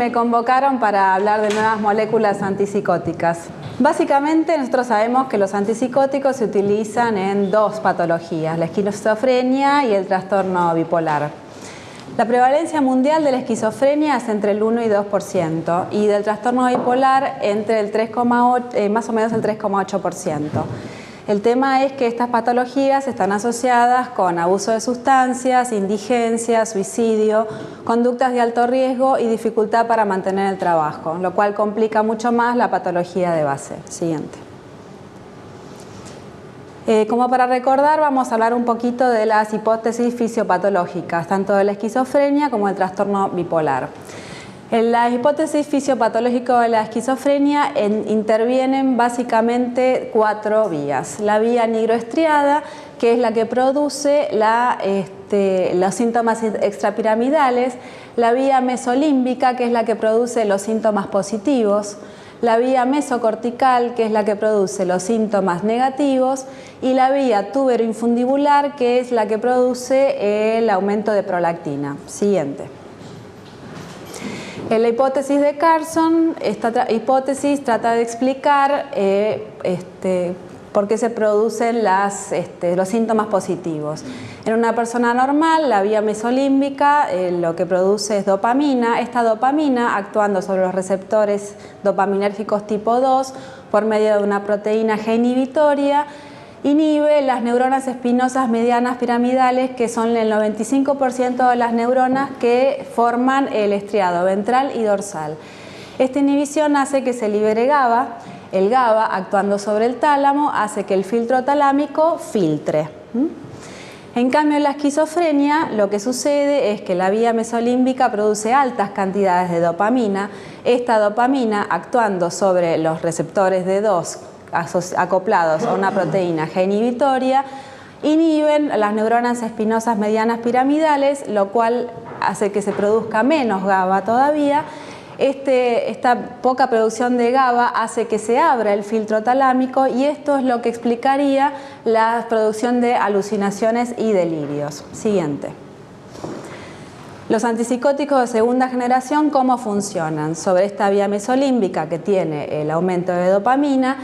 me convocaron para hablar de nuevas moléculas antipsicóticas. Básicamente nosotros sabemos que los antipsicóticos se utilizan en dos patologías, la esquizofrenia y el trastorno bipolar. La prevalencia mundial de la esquizofrenia es entre el 1 y 2% y del trastorno bipolar entre el 3,8, más o menos el 3,8%. El tema es que estas patologías están asociadas con abuso de sustancias, indigencia, suicidio, conductas de alto riesgo y dificultad para mantener el trabajo, lo cual complica mucho más la patología de base. Siguiente. Como para recordar, vamos a hablar un poquito de las hipótesis fisiopatológicas, tanto de la esquizofrenia como del trastorno bipolar. En la hipótesis fisiopatológica de la esquizofrenia intervienen básicamente 4 vías. La vía nigroestriada, que es la que produce los síntomas extrapiramidales, la vía mesolímbica, que es la que produce los síntomas positivos, la vía mesocortical, que es la que produce los síntomas negativos, y la vía tuberoinfundibular, que es la que produce el aumento de prolactina. Siguiente. En la hipótesis de Carson, esta hipótesis trata de explicar por qué se producen los síntomas positivos. En una persona normal, la vía mesolímbica lo que produce es dopamina. Esta dopamina, actuando sobre los receptores dopaminérgicos tipo 2 por medio de una proteína G inhibitoria, inhibe las neuronas espinosas medianas piramidales, que son el 95% de las neuronas que forman el estriado ventral y dorsal. Esta inhibición hace que se libere GABA. El GABA, actuando sobre el tálamo, hace que el filtro talámico filtre. En cambio, en la esquizofrenia lo que sucede es que la vía mesolímbica produce altas cantidades de dopamina. Esta dopamina, actuando sobre los receptores D2 acoplados a una proteína G inhibitoria, inhiben las neuronas espinosas medianas piramidales, lo cual hace que se produzca menos GABA todavía. Esta poca producción de GABA hace que se abra el filtro talámico y esto es lo que explicaría la producción de alucinaciones y delirios. Siguiente. Los antipsicóticos de segunda generación, ¿cómo funcionan? Sobre esta vía mesolímbica que tiene el aumento de dopamina,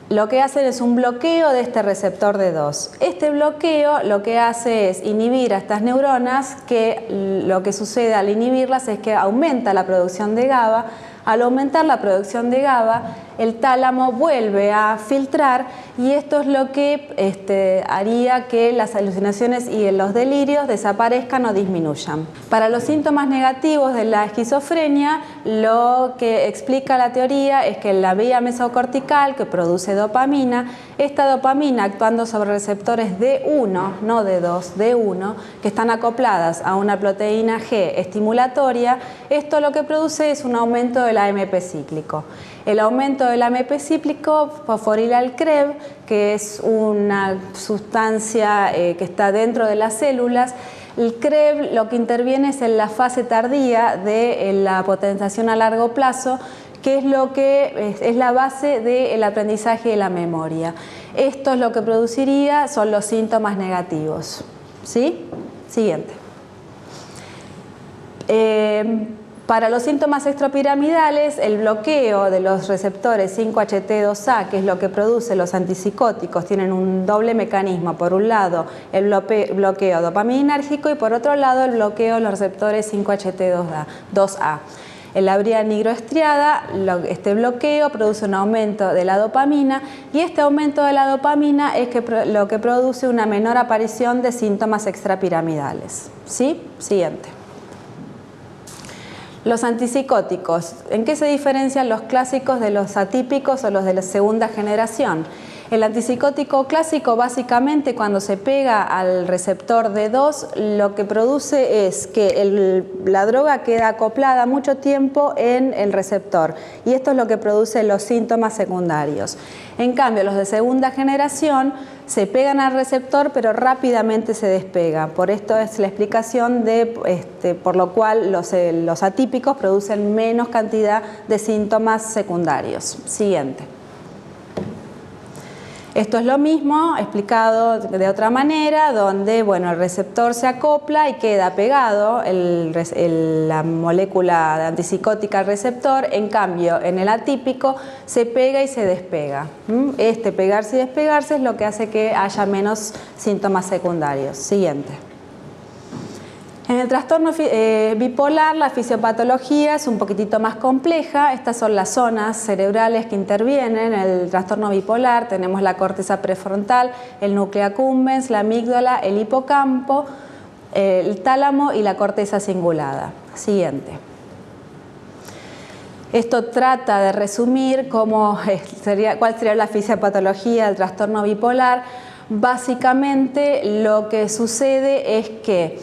lo que hacen es un bloqueo de este receptor D2. Este bloqueo lo que hace es inhibir a estas neuronas, que lo que sucede al inhibirlas es que aumenta la producción de GABA. Al aumentar la producción de GABA, el tálamo vuelve a filtrar y esto es lo que haría que las alucinaciones y los delirios desaparezcan o disminuyan. Para los síntomas negativos de la esquizofrenia, lo que explica la teoría es que la vía mesocortical, que produce dopamina, esta dopamina, actuando sobre receptores D1, no D2, D1, que están acopladas a una proteína G estimulatoria, esto lo que produce es un aumento del AMP cíclico. El aumento del AMP cíclico fosforila el CREB, que es una sustancia que está dentro de las células. El CREB lo que interviene es en la fase tardía de la potenciación a largo plazo, que es lo que es la base del aprendizaje y la memoria. Esto es lo que produciría, son los síntomas negativos. ¿Sí? Siguiente. Para los síntomas extrapiramidales, el bloqueo de los receptores 5-HT2A, que es lo que produce los antipsicóticos, tienen un doble mecanismo. Por un lado, el bloqueo dopaminérgico y por otro lado, el bloqueo de los receptores 5-HT2A. En la vía nigroestriada, este bloqueo produce un aumento de la dopamina y este aumento de la dopamina es lo que produce una menor aparición de síntomas extrapiramidales. ¿Sí? Siguiente. Los antipsicóticos, ¿en qué se diferencian los clásicos de los atípicos o los de la segunda generación? El antipsicótico clásico, básicamente, cuando se pega al receptor D2, lo que produce es que la droga queda acoplada mucho tiempo en el receptor y esto es lo que produce los síntomas secundarios. En cambio, los de segunda generación se pegan al receptor pero rápidamente se despega. Por esto es la explicación por lo cual los atípicos producen menos cantidad de síntomas secundarios. Siguiente. Esto es lo mismo explicado de otra manera, donde bueno, el receptor se acopla y queda pegado la molécula antipsicótica al receptor. En cambio, en el atípico se pega y se despega. Este pegarse y despegarse es lo que hace que haya menos síntomas secundarios. Siguiente. En el trastorno bipolar, la fisiopatología es un poquitito más compleja. Estas son las zonas cerebrales que intervienen. En el trastorno bipolar tenemos la corteza prefrontal, el núcleo accumbens, la amígdala, el hipocampo, el tálamo y la corteza cingulada. Siguiente. Esto trata de resumir cuál sería la fisiopatología del trastorno bipolar. Básicamente lo que sucede es que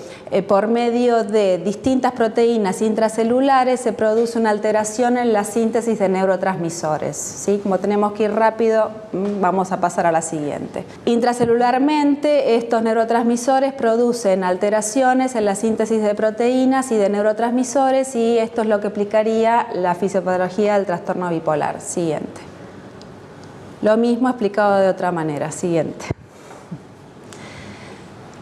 por medio de distintas proteínas intracelulares se produce una alteración en la síntesis de neurotransmisores. ¿Sí? Como tenemos que ir rápido, vamos a pasar a la siguiente. Intracelularmente, estos neurotransmisores producen alteraciones en la síntesis de proteínas y de neurotransmisores, y esto es lo que explicaría la fisiopatología del trastorno bipolar. Siguiente. Lo mismo explicado de otra manera. Siguiente.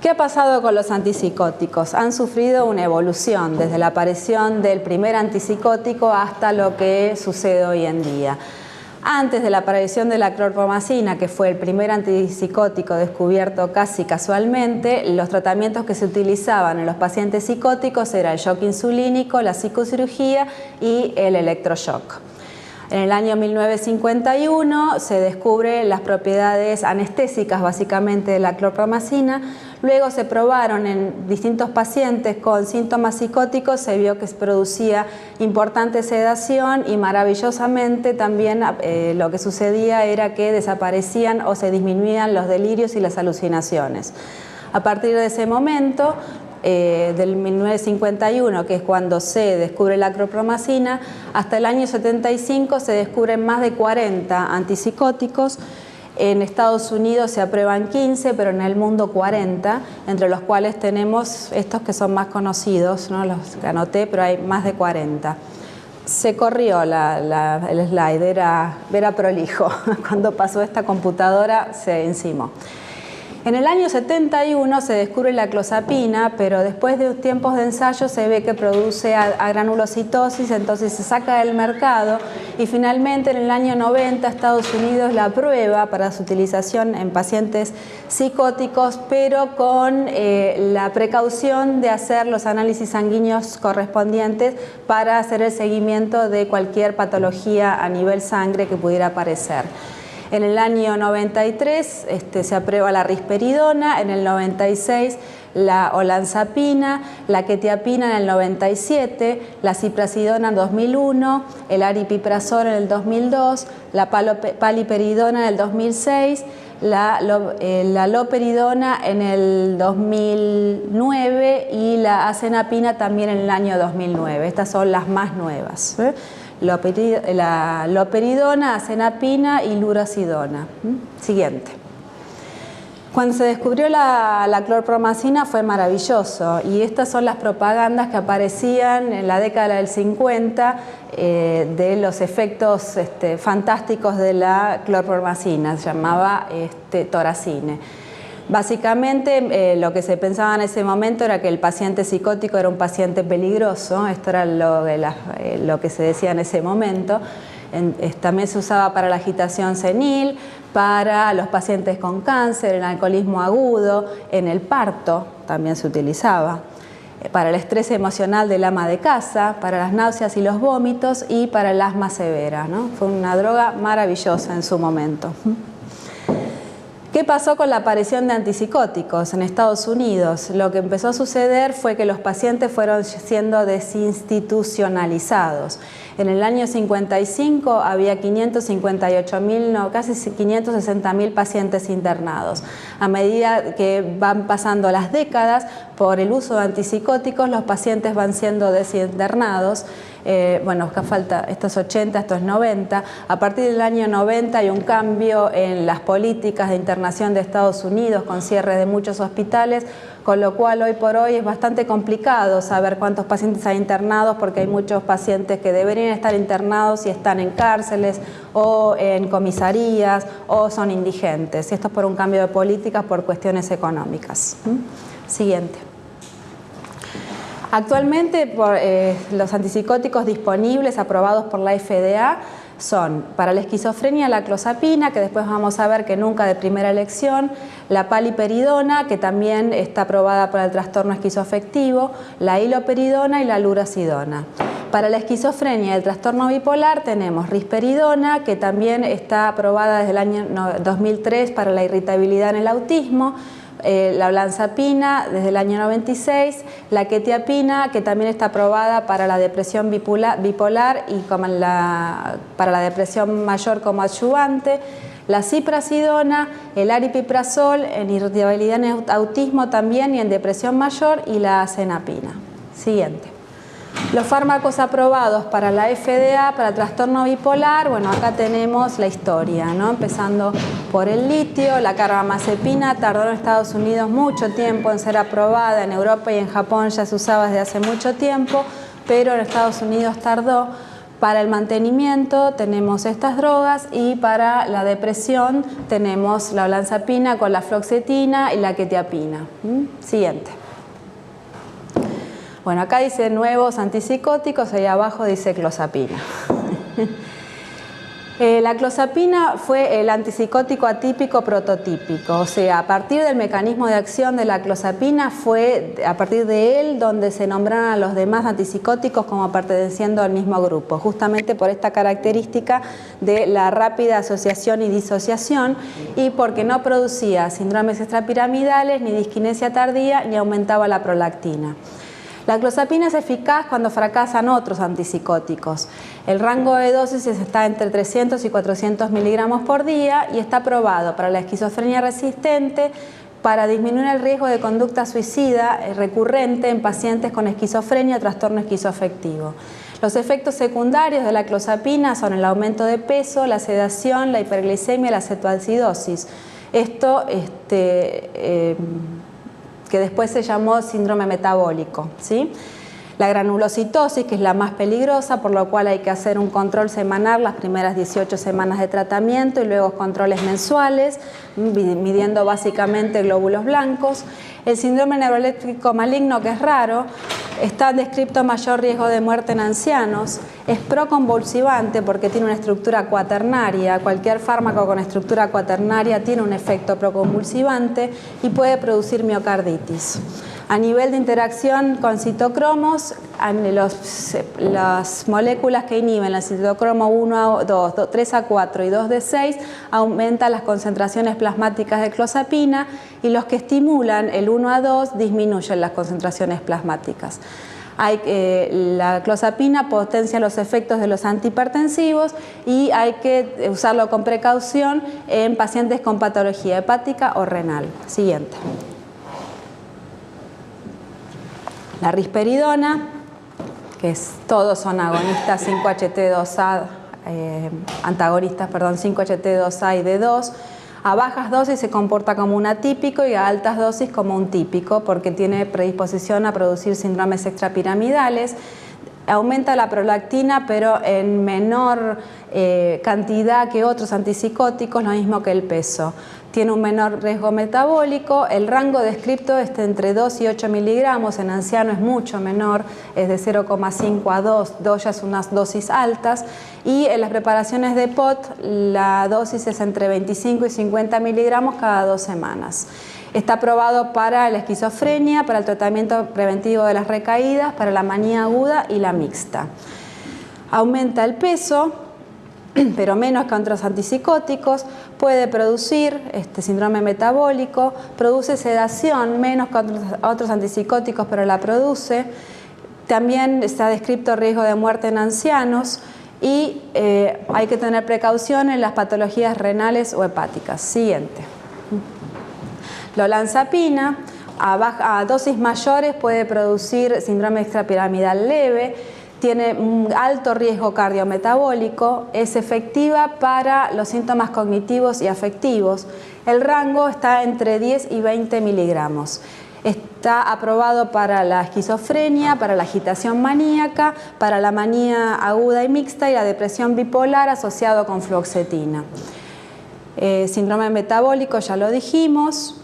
¿Qué ha pasado con los antipsicóticos? Han sufrido una evolución desde la aparición del primer antipsicótico hasta lo que sucede hoy en día. Antes de la aparición de la clorpromazina, que fue el primer antipsicótico descubierto casi casualmente, los tratamientos que se utilizaban en los pacientes psicóticos era el shock insulínico, la psicocirugía y el electroshock. En el año 1951 se descubren las propiedades anestésicas básicamente de la clorpromazina. Luego se probaron en distintos pacientes con síntomas psicóticos, se vio que se producía importante sedación y maravillosamente también lo que sucedía era que desaparecían o se disminuían los delirios y las alucinaciones. A partir de ese momento, del 1951, que es cuando se descubre la clorpromazina, hasta el año 75 se descubren más de 40 antipsicóticos. En Estados Unidos se aprueban 15, pero en el mundo 40, entre los cuales tenemos estos que son más conocidos, ¿no? Los que anoté, pero hay más de 40. Se corrió el slide, era prolijo. Cuando pasó esta computadora se encimó. En el año 71 se descubre la clozapina, pero después de tiempos de ensayo se ve que produce agranulocitosis, entonces se saca del mercado y finalmente en el año 90 Estados Unidos la aprueba para su utilización en pacientes psicóticos, pero con la precaución de hacer los análisis sanguíneos correspondientes para hacer el seguimiento de cualquier patología a nivel sangre que pudiera aparecer. En el año 93 se aprueba la risperidona, en el 96 la olanzapina, la quetiapina en el 97, la ciprasidona en 2001, el aripiprazol en el 2002, la paliperidona en el 2006, la loperidona en el 2009 y la acenapina también en el año 2009. Estas son las más nuevas. La loperidona, acenapina y lurasidona. Siguiente. Cuando se descubrió la clorpromazina fue maravilloso y estas son las propagandas que aparecían en la década del 50 de los efectos fantásticos de la clorpromazina, se llamaba Toracine. Básicamente lo que se pensaba en ese momento era que el paciente psicótico era un paciente peligroso, esto era lo que se decía en ese momento. También se usaba para la agitación senil, para los pacientes con cáncer, en alcoholismo agudo, en el parto también se utilizaba, para el estrés emocional del ama de casa, para las náuseas y los vómitos y para el asma severa, ¿no? Fue una droga maravillosa en su momento. ¿Qué pasó con la aparición de antipsicóticos en Estados Unidos? Lo que empezó a suceder fue que los pacientes fueron siendo desinstitucionalizados. En el año 55 había 558.000, casi 560.000 pacientes internados. A medida que van pasando las décadas, por el uso de antipsicóticos, los pacientes van siendo desinternados. bueno, acá falta, esto es 80, esto es 90. A partir del año 90 hay un cambio en las políticas de internación de Estados Unidos con cierre de muchos hospitales, con lo cual hoy por hoy es bastante complicado saber cuántos pacientes hay internados, porque hay muchos pacientes que deberían estar internados y están en cárceles o en comisarías o son indigentes. Esto es por un cambio de políticas por cuestiones económicas. Siguiente. Actualmente los antipsicóticos disponibles aprobados por la FDA son para la esquizofrenia la clozapina, que después vamos a ver que nunca de primera elección, la paliperidona, que también está aprobada para el trastorno esquizoafectivo, la iloperidona y la lurasidona. Para la esquizofrenia y el trastorno bipolar tenemos risperidona, que también está aprobada desde el año 2003 para la irritabilidad en el autismo, la olanzapina desde el año 96, la quetiapina, que también está aprobada para la depresión bipolar y para la depresión mayor como adyuvante, la ciprasidona, el aripiprazol en irritabilidad en autismo también y en depresión mayor, y la acenapina. Siguiente. Los fármacos aprobados para la FDA, para el trastorno bipolar, bueno, acá tenemos la historia, ¿no? Empezando por el litio, la carbamazepina tardó en Estados Unidos mucho tiempo en ser aprobada, en Europa y en Japón ya se usaba desde hace mucho tiempo, pero en Estados Unidos tardó. Para el mantenimiento tenemos estas drogas y para la depresión tenemos la olanzapina con la fluoxetina y la quetiapina. Siguiente. Bueno, acá dice nuevos antipsicóticos, ahí abajo dice clozapina. La clozapina fue el antipsicótico atípico prototípico, o sea, a partir del mecanismo de acción de la clozapina fue a partir de él donde se nombraron a los demás antipsicóticos como perteneciendo al mismo grupo, justamente por esta característica de la rápida asociación y disociación y porque no producía síndromes extrapiramidales, ni disquinesia tardía, ni aumentaba la prolactina. La clozapina es eficaz cuando fracasan otros antipsicóticos. El rango de dosis está entre 300 y 400 miligramos por día y está aprobado para la esquizofrenia resistente, para disminuir el riesgo de conducta suicida recurrente en pacientes con esquizofrenia o trastorno esquizoafectivo. Los efectos secundarios de la clozapina son el aumento de peso, la sedación, la hiperglicemia y la cetoacidosis. Esto que después se llamó síndrome metabólico, ¿sí? La granulocitosis, que es la más peligrosa, por lo cual hay que hacer un control semanal las primeras 18 semanas de tratamiento y luego controles mensuales, midiendo básicamente glóbulos blancos. El síndrome neuroeléctrico maligno, que es raro, está descrito mayor riesgo de muerte en ancianos, es proconvulsivante porque tiene una estructura cuaternaria, cualquier fármaco con estructura cuaternaria tiene un efecto proconvulsivante y puede producir miocarditis. A nivel de interacción con citocromos, las moléculas que inhiben el citocromo 1 a 2, 3 a 4 y 2 de 6 aumentan las concentraciones plasmáticas de clozapina y los que estimulan el 1 a 2 disminuyen las concentraciones plasmáticas. La clozapina potencia los efectos de los antihipertensivos y hay que usarlo con precaución en pacientes con patología hepática o renal. Siguiente. La risperidona, que todos son agonistas 5-HT2A, antagonistas, 5-HT2A y D2. A bajas dosis se comporta como un atípico y a altas dosis como un típico porque tiene predisposición a producir síndromes extrapiramidales. Aumenta la prolactina, pero en menor cantidad que otros antipsicóticos, lo mismo que el peso. Tiene un menor riesgo metabólico, el rango descripto está entre 2 y 8 miligramos, en anciano es mucho menor, es de 0,5 a 2, 2 ya son unas dosis altas, y en las preparaciones de POT la dosis es entre 25 y 50 miligramos cada 2 semanas. Está aprobado para la esquizofrenia, para el tratamiento preventivo de las recaídas, para la manía aguda y la mixta. Aumenta el peso, pero menos que otros antipsicóticos, puede producir síndrome metabólico, produce sedación, menos que otros antipsicóticos, pero la produce. También está descrito riesgo de muerte en ancianos y hay que tener precaución en las patologías renales o hepáticas. Siguiente. La olanzapina a dosis mayores puede producir síndrome extrapiramidal leve. tiene un alto riesgo cardiometabólico, es efectiva para los síntomas cognitivos y afectivos. El rango está entre 10 y 20 miligramos. Está aprobado para la esquizofrenia, para la agitación maníaca, para la manía aguda y mixta y la depresión bipolar asociado con fluoxetina. Síndrome metabólico, ya lo dijimos.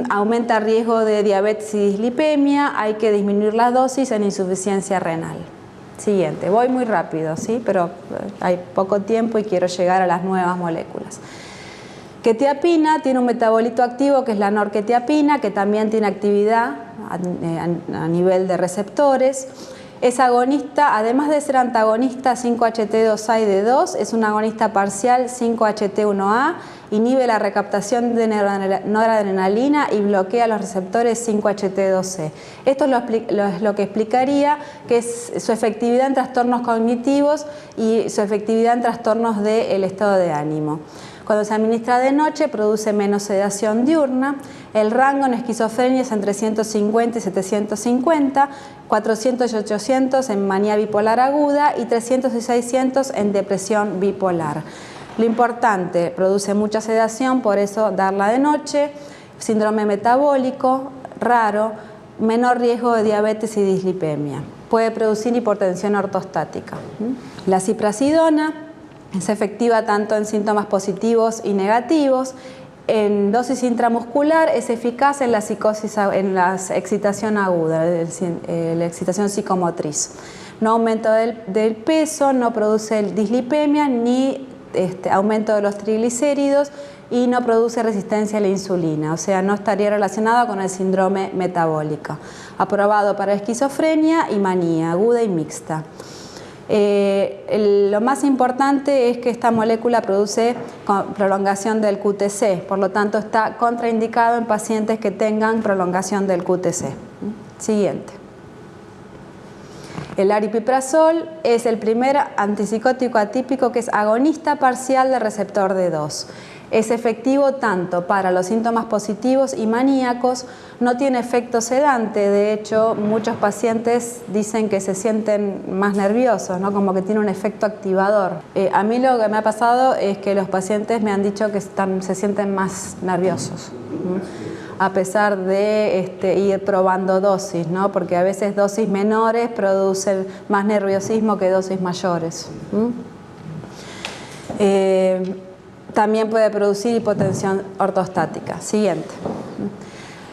Aumenta el riesgo de diabetes y dislipemia. Hay que disminuir las dosis en insuficiencia renal. Siguiente, voy muy rápido, ¿sí? Pero hay poco tiempo y quiero llegar a las nuevas moléculas. Quetiapina tiene un metabolito activo que es la norquetiapina, que también tiene actividad a nivel de receptores. Es agonista, además de ser antagonista 5-HT2A y D2, es un agonista parcial 5-HT1A, inhibe la recaptación de noradrenalina y bloquea los receptores 5-HT2C. Esto es lo que explicaría que es su efectividad en trastornos cognitivos y su efectividad en trastornos del estado de ánimo. Cuando se administra de noche produce menos sedación diurna. El rango en esquizofrenia es entre 150 y 750, 400 y 800 en manía bipolar aguda y 300 y 600 en depresión bipolar. Lo importante, produce mucha sedación, por eso darla de noche. Síndrome metabólico, raro, menor riesgo de diabetes y dislipemia. Puede producir hipertensión ortostática. La ciprasidona es efectiva tanto en síntomas positivos y negativos. En dosis intramuscular es eficaz en la psicosis, en la excitación aguda, la excitación psicomotriz. No aumento del peso, no produce dislipemia ni aumento de los triglicéridos y no produce resistencia a la insulina, o sea, no estaría relacionado con el síndrome metabólico. Aprobado para esquizofrenia y manía aguda y mixta. Lo más importante es que esta molécula produce prolongación del QTc, por lo tanto está contraindicado en pacientes que tengan prolongación del QTc. Siguiente. El aripiprazol es el primer antipsicótico atípico que es agonista parcial del receptor D2. Es efectivo tanto para los síntomas positivos y maníacos, no tiene efecto sedante, de hecho muchos pacientes dicen que se sienten más nerviosos, ¿no? Como que tiene un efecto activador. A mí lo que me ha pasado es que los pacientes me han dicho que se sienten más nerviosos, a pesar de ir probando dosis, ¿no? Porque a veces dosis menores producen más nerviosismo que dosis mayores. También puede producir hipotensión ortostática. Siguiente.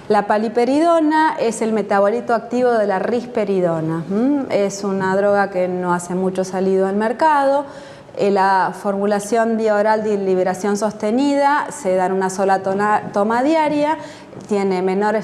La paliperidona es el metabolito activo de la risperidona. Es una droga que no hace mucho salido al mercado. La formulación vía oral de liberación sostenida se da en una sola toma diaria, tiene menor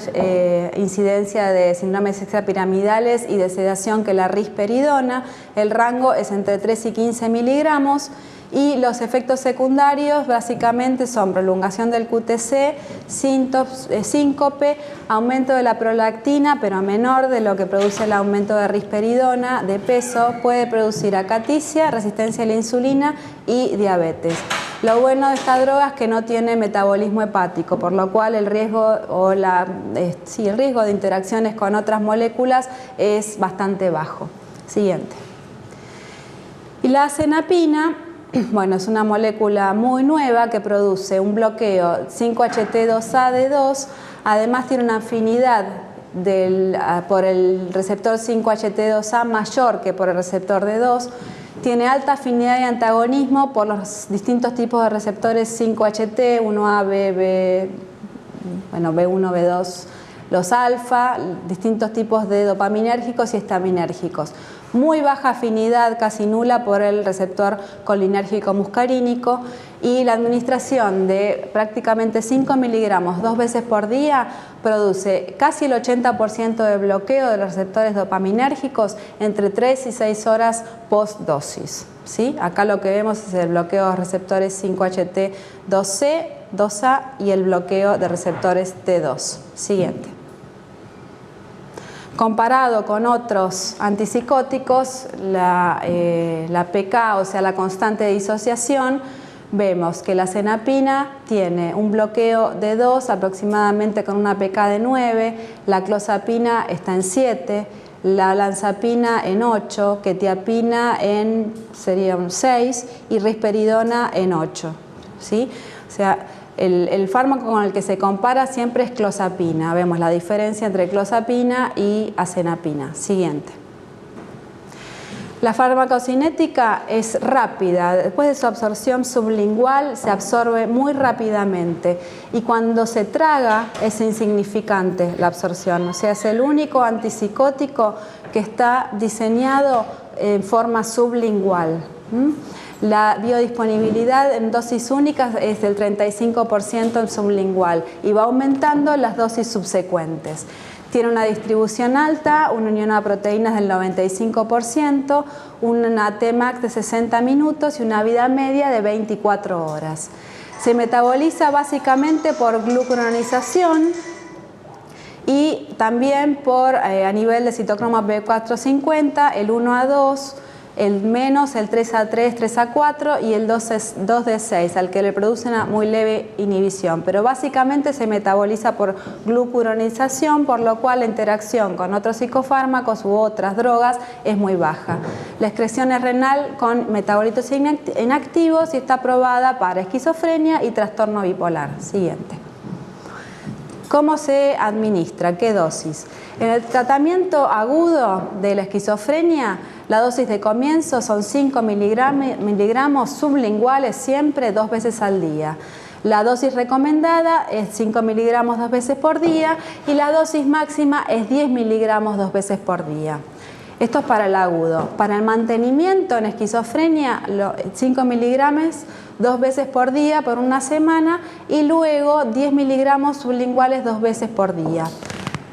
incidencia de síndromes extrapiramidales y de sedación que la risperidona. El rango es entre 3 y 15 miligramos. Y los efectos secundarios básicamente son prolongación del QTc, síncope, aumento de la prolactina, pero menor de lo que produce el aumento de risperidona, de peso, puede producir acaticia, resistencia a la insulina y diabetes. Lo bueno de esta droga es que no tiene metabolismo hepático, por lo cual el riesgo, el riesgo de interacciones con otras moléculas es bastante bajo. Siguiente. Y la asenapina, bueno, es una molécula muy nueva que produce un bloqueo 5-HT2A-D2, además tiene una afinidad por el receptor 5-HT2A mayor que por el receptor D2, tiene alta afinidad y antagonismo por los distintos tipos de receptores 5-HT, 1A, B1, B2, los alfa, distintos tipos de dopaminérgicos y estaminérgicos. Muy baja afinidad, casi nula, por el receptor colinérgico muscarínico, y la administración de prácticamente 5 miligramos 2 veces por día produce casi el 80% de bloqueo de los receptores dopaminérgicos entre 3 y 6 horas post-dosis. ¿Sí? Acá lo que vemos es el bloqueo de los receptores 5-HT2C, 2A y el bloqueo de receptores T2. Siguiente. Comparado con otros antipsicóticos, la PK, o sea, la constante de disociación, vemos que la asenapina tiene un bloqueo de 2 aproximadamente con una PK de 9, la clozapina está en 7, la olanzapina en 8, quetiapina sería un 6 y risperidona en 8. ¿Sí? O sea, el fármaco con el que se compara siempre es clozapina. Vemos la diferencia entre clozapina y azenapina. Siguiente. La farmacocinética es rápida. Después de su absorción sublingual se absorbe muy rápidamente y cuando se traga es insignificante la absorción. O sea, es el único antipsicótico que está diseñado en forma sublingual. La biodisponibilidad en dosis únicas es del 35% en sublingual y va aumentando en las dosis subsecuentes. Tiene una distribución alta, una unión a proteínas del 95%, una Tmax de 60 minutos y una vida media de 24 horas. Se metaboliza básicamente por glucuronización y también por a nivel de citocromo P450, el 1A2, el menos, el 3A3, 3A4 y el 2D6, al que le produce una muy leve inhibición. Pero básicamente se metaboliza por glucuronización, por lo cual la interacción con otros psicofármacos u otras drogas es muy baja. La excreción es renal con metabolitos inactivos y está aprobada para esquizofrenia y trastorno bipolar. Siguiente. ¿Cómo se administra? ¿Qué dosis? En el tratamiento agudo de la esquizofrenia, la dosis de comienzo son 5 miligramos sublinguales siempre 2 veces al día. La dosis recomendada es 5 miligramos 2 veces por día y la dosis máxima es 10 miligramos 2 veces por día. Esto es para el agudo. Para el mantenimiento en esquizofrenia, 5 miligramos 2 veces por día por una semana y luego 10 miligramos sublinguales 2 veces por día.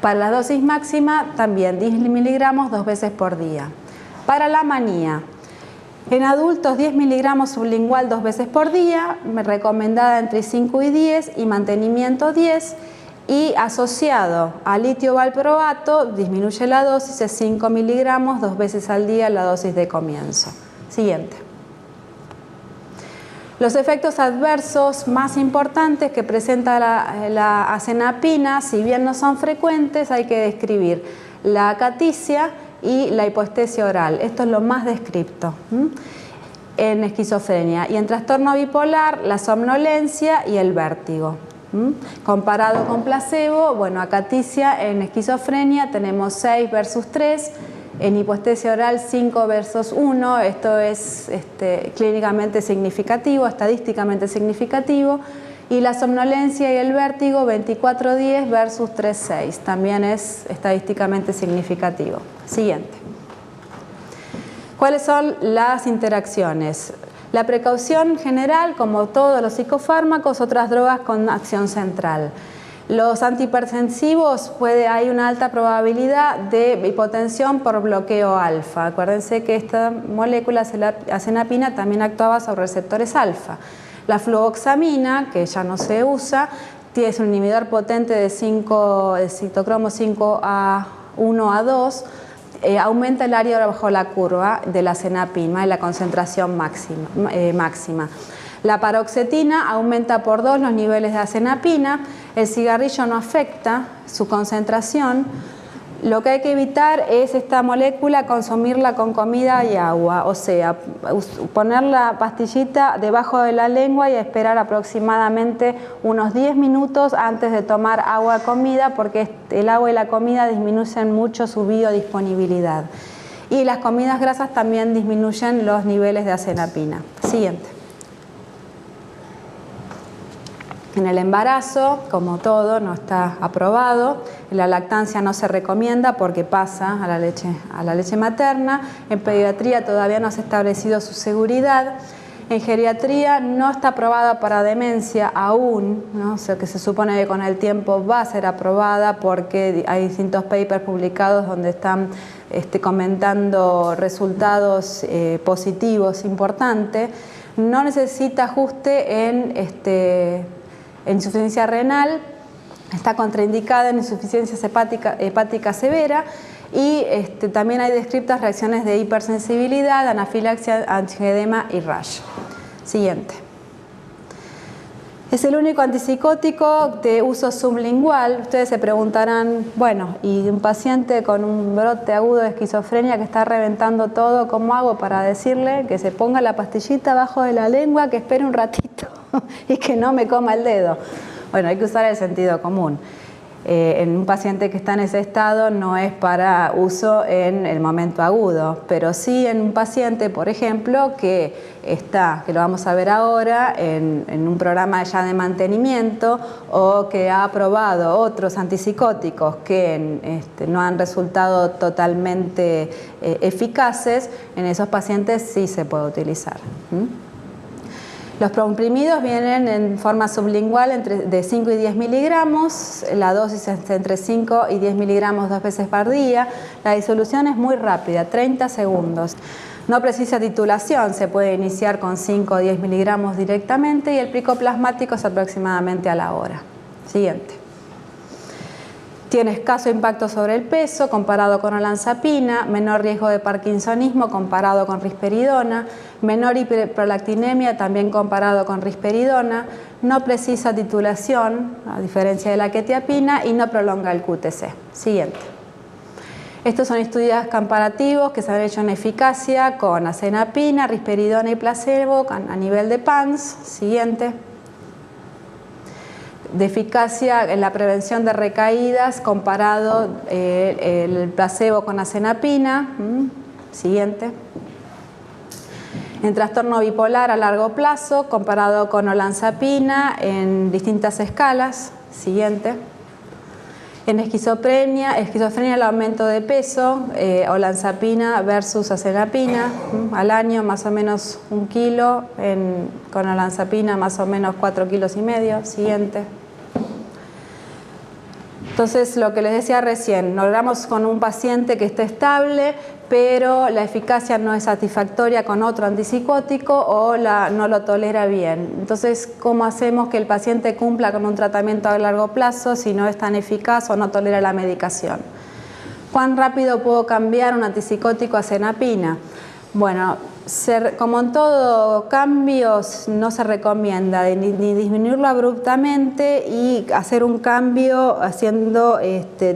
Para la dosis máxima también 10 miligramos 2 veces por día. Para la manía, en adultos 10 miligramos sublingual 2 veces por día, recomendada entre 5 y 10 y mantenimiento 10. Y asociado a litio valproato disminuye la dosis de 5 miligramos 2 veces al día la dosis de comienzo. Siguiente. Los efectos adversos más importantes que presenta la azenapina, si bien no son frecuentes, hay que describir la acaticia y la hipoestesia oral. Esto es lo más descripto en esquizofrenia. Y en trastorno bipolar, la somnolencia y el vértigo. Comparado con placebo, bueno, acaticia en esquizofrenia tenemos 6 versus 3, en hipoestesia oral 5 versus 1, esto es clínicamente significativo, estadísticamente significativo, y la somnolencia y el vértigo 24-10 versus 3-6, también es estadísticamente significativo. Siguiente. ¿Cuáles son las interacciones? La precaución general, como todos los psicofármacos, otras drogas con acción central. Los antihipertensivos hay una alta probabilidad de hipotensión por bloqueo alfa. Acuérdense que esta molécula, azenapina, también actuaba sobre receptores alfa. La fluvoxamina, que ya no se usa, es un inhibidor potente de citocromo 5A1A2, aumenta el área bajo la curva de la azenapina y la concentración máxima. La paroxetina aumenta por 2 los niveles de azenapina. El cigarrillo no afecta su concentración. Lo que hay que evitar es esta molécula consumirla con comida y agua, o sea, poner la pastillita debajo de la lengua y esperar aproximadamente unos 10 minutos antes de tomar agua o comida, porque el agua y la comida disminuyen mucho su biodisponibilidad. Y las comidas grasas también disminuyen los niveles de azenapina. Siguiente. En el embarazo, como todo, no está aprobado. En la lactancia no se recomienda porque pasa a la leche materna. En pediatría todavía no se ha establecido su seguridad. En geriatría no está aprobada para demencia aún, ¿no? O sea, que se supone que con el tiempo va a ser aprobada porque hay distintos papers publicados donde están comentando resultados positivos importantes. No necesita ajuste en insuficiencia renal, está contraindicada en insuficiencia hepática severa y también hay descritas reacciones de hipersensibilidad, anafilaxia, angioedema y rash. Siguiente. Es el único antipsicótico de uso sublingual. Ustedes se preguntarán, bueno, y un paciente con un brote agudo de esquizofrenia que está reventando todo, ¿cómo hago para decirle que se ponga la pastillita abajo de la lengua, que espere un ratito y que no me coma el dedo? Bueno, hay que usar el sentido común. En un paciente que está en ese estado no es para uso en el momento agudo, pero sí en un paciente, por ejemplo, que lo vamos a ver ahora, en un programa ya de mantenimiento o que ha probado otros antipsicóticos que no han resultado totalmente eficaces, en esos pacientes sí se puede utilizar. Los comprimidos vienen en forma sublingual de 5 y 10 miligramos, la dosis es entre 5 y 10 miligramos 2 veces por día. La disolución es muy rápida, 30 segundos. No precisa titulación, se puede iniciar con 5 o 10 miligramos directamente y el pico plasmático es aproximadamente a la hora. Siguiente. Tiene escaso impacto sobre el peso comparado con olanzapina, menor riesgo de parkinsonismo comparado con risperidona, menor hiperprolactinemia también comparado con risperidona, no precisa titulación, a diferencia de la quetiapina, y no prolonga el QTc. Siguiente. Estos son estudios comparativos que se han hecho en eficacia con azenapina, risperidona y placebo a nivel de PANSS. Siguiente. De eficacia en la prevención de recaídas comparado el placebo con azenapina. Siguiente. En trastorno bipolar a largo plazo comparado con olanzapina en distintas escalas. Siguiente. En esquizofrenia el aumento de peso, olanzapina versus azenapina, al año más o menos 1 kilo, con olanzapina más o menos 4,5 kilos. Siguiente. Entonces, lo que les decía recién, logramos con un paciente que esté estable, pero la eficacia no es satisfactoria con otro antipsicótico o no lo tolera bien. Entonces, ¿cómo hacemos que el paciente cumpla con un tratamiento a largo plazo si no es tan eficaz o no tolera la medicación? ¿Cuán rápido puedo cambiar un antipsicótico a azenapina? Bueno, como en todo cambio, no se recomienda ni disminuirlo abruptamente y hacer un cambio haciendo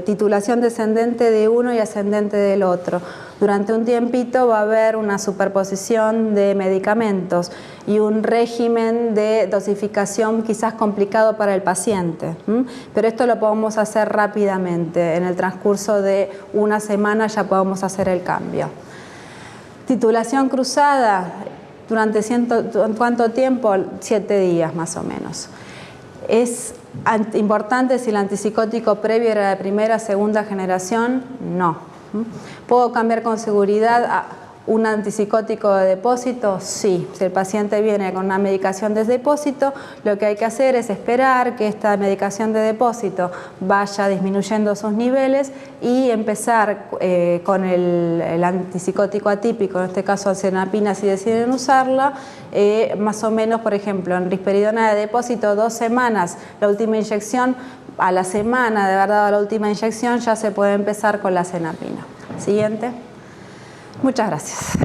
titulación descendente de uno y ascendente del otro. Durante un tiempito va a haber una superposición de medicamentos y un régimen de dosificación quizás complicado para el paciente, pero esto lo podemos hacer rápidamente. En el transcurso de una semana ya podemos hacer el cambio. Titulación cruzada, ¿durante cuánto tiempo? 7 días más o menos. ¿Es importante si el antipsicótico previo era de primera o segunda generación? No. ¿Puedo cambiar con seguridad a un antipsicótico de depósito? Sí. Si el paciente viene con una medicación de depósito, lo que hay que hacer es esperar que esta medicación de depósito vaya disminuyendo sus niveles y empezar con el antipsicótico atípico, en este caso azenapina si deciden usarla, más o menos, por ejemplo, en risperidona de depósito 2 semanas, la última inyección, a la semana de haber dado la última inyección ya se puede empezar con la azenapina. Siguiente. Muchas gracias.